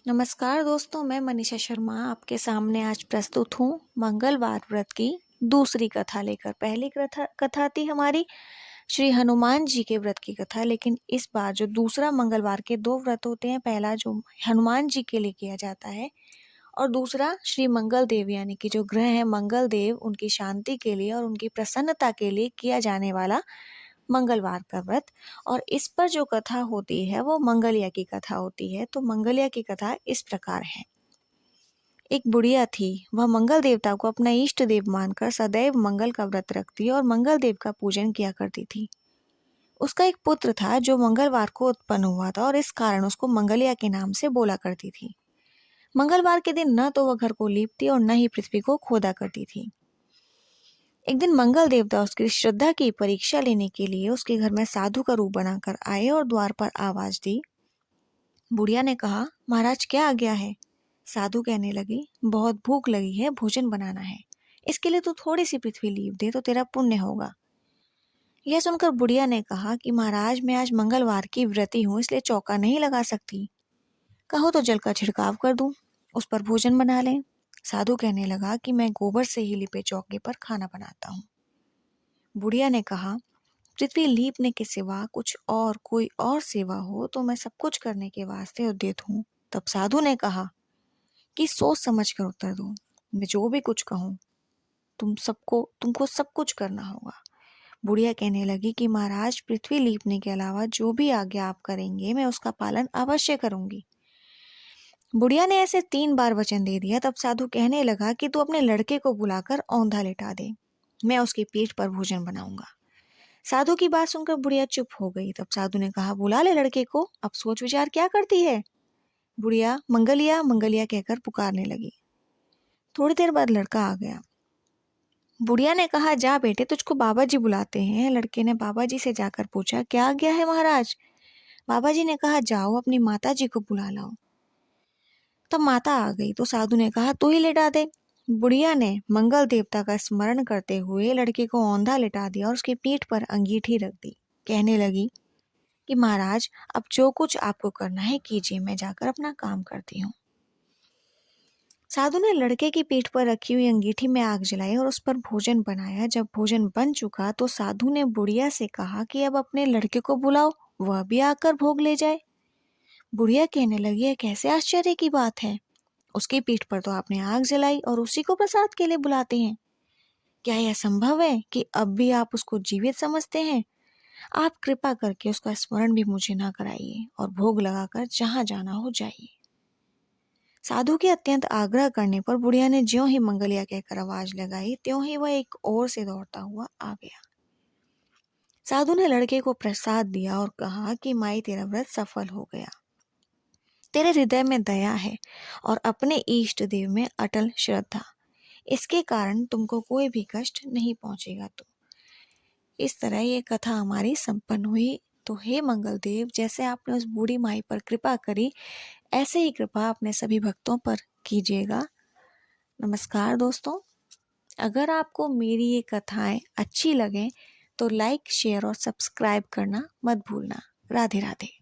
नमस्कार दोस्तों, मैं मनीषा शर्मा आपके सामने आज प्रस्तुत हूँ मंगलवार व्रत की दूसरी कथा लेकर। पहली कथा थी हमारी श्री हनुमान जी के व्रत की कथा, लेकिन इस बार जो दूसरा मंगलवार के दो व्रत होते हैं, पहला जो हनुमान जी के लिए किया जाता है और दूसरा श्री मंगल देव यानी कि जो ग्रह है मंगल देव, उनकी शांति के लिए और उनकी प्रसन्नता के लिए किया जाने वाला मंगलवार का व्रत। और इस पर जो कथा होती है वो मंगलिया की कथा होती है। तो मंगलिया की कथा इस प्रकार है। एक बुढ़िया थी, वह मंगल देवता को अपना इष्ट देव मानकर सदैव मंगल का व्रत रखती और मंगल देव का पूजन किया करती थी। उसका एक पुत्र था जो मंगलवार को उत्पन्न हुआ था और इस कारण उसको मंगलिया के नाम से बोला करती थी। मंगलवार के दिन न तो वह घर को लीपती और न ही पृथ्वी को खोदा करती थी। एक दिन मंगल देवता उसकी श्रद्धा की परीक्षा लेने के लिए उसके घर में साधु का रूप बनाकर आए और द्वार पर आवाज दी। बुढ़िया ने कहा, महाराज क्या आज्ञा है? साधु कहने लगी, बहुत भूख लगी है, भोजन बनाना है। इसके लिए तू थोड़ी सी पृथ्वी लीप दे तो तेरा पुण्य होगा। यह सुनकर बुढ़िया ने कहा कि महाराज मैं आज मंगलवार की व्रती हूँ, इसलिए चौका नहीं लगा सकती। कहो तो जल का छिड़काव कर दूं, उस पर भोजन बना लें। साधु कहने लगा कि मैं गोबर से ही लिपे चौके पर खाना बनाता हूँ। बुढ़िया ने कहा, पृथ्वी लीपने के सिवा कुछ और कोई और सेवा हो तो मैं सब कुछ करने के वास्ते उद्यत हूँ। तब साधु ने कहा कि सोच समझ कर उत्तर दो, मैं जो भी कुछ कहूँ तुमको सब कुछ करना होगा। बुढ़िया कहने लगी कि महाराज पृथ्वी लीपने के अलावा जो भी आज्ञा आप करेंगे मैं उसका पालन अवश्य करूंगी। बुढ़िया ने ऐसे 3 बार वचन दे दिया। तब साधु कहने लगा कि तू अपने लड़के को बुलाकर औंधा लिटा दे, मैं उसकी पीठ पर भोजन बनाऊंगा। साधु की बात सुनकर बुढ़िया चुप हो गई। तब साधु ने कहा, बुला ले लड़के को, अब सोच विचार क्या करती है? बुढ़िया मंगलिया मंगलिया कहकर पुकारने लगी। थोड़ी देर बाद लड़का आ गया। बुढ़िया ने कहा, जा बेटे, तुझको बाबा जी बुलाते हैं। लड़के ने बाबा जी से जाकर पूछा, क्या आज्ञा है महाराज? बाबा जी ने कहा, जाओ अपनी माता जी को बुला लाओ। तब माता आ गई तो साधु ने कहा, तू ही लिटा दे। बुढ़िया ने मंगल देवता का स्मरण करते हुए लड़के को औंधा लिटा दिया और उसकी पीठ पर अंगीठी रख दी। कहने लगी कि महाराज अब जो कुछ आपको करना है कीजिए, मैं जाकर अपना काम करती हूँ। साधु ने लड़के की पीठ पर रखी हुई अंगीठी में आग जलाई और उस पर भोजन बनाया। जब भोजन बन चुका तो साधु ने बुढ़िया से कहा कि अब अपने लड़के को बुलाओ, वह भी आकर भोग ले जाए। बुढ़िया कहने लगी, यह कैसे आश्चर्य की बात है? उसकी पीठ पर तो आपने आग जलाई और उसी को प्रसाद के लिए बुलाते हैं। क्या यह संभव है कि अब भी आप उसको जीवित समझते हैं? आप कृपा करके उसका स्मरण भी मुझे ना कराइए और भोग लगाकर जहां जाना हो जाइए। साधु के अत्यंत आग्रह करने पर बुढ़िया ने ज्यों ही मंगलिया कहकर आवाज लगाई, त्यों ही वह एक ओर से दौड़ता हुआ आ गया। साधु ने लड़के को प्रसाद दिया और कहा कि माई तेरा व्रत सफल हो गया। तेरे हृदय में दया है और अपने इष्ट देव में अटल श्रद्धा, इसके कारण तुमको कोई भी कष्ट नहीं पहुंचेगा। तो इस तरह ये कथा हमारी संपन्न हुई। तो हे मंगल देव, जैसे आपने उस बूढ़ी माई पर कृपा करी, ऐसे ही कृपा अपने सभी भक्तों पर कीजिएगा। नमस्कार दोस्तों, अगर आपको मेरी ये कथाएं अच्छी लगें तो लाइक, शेयर और सब्सक्राइब करना मत भूलना। राधे राधे।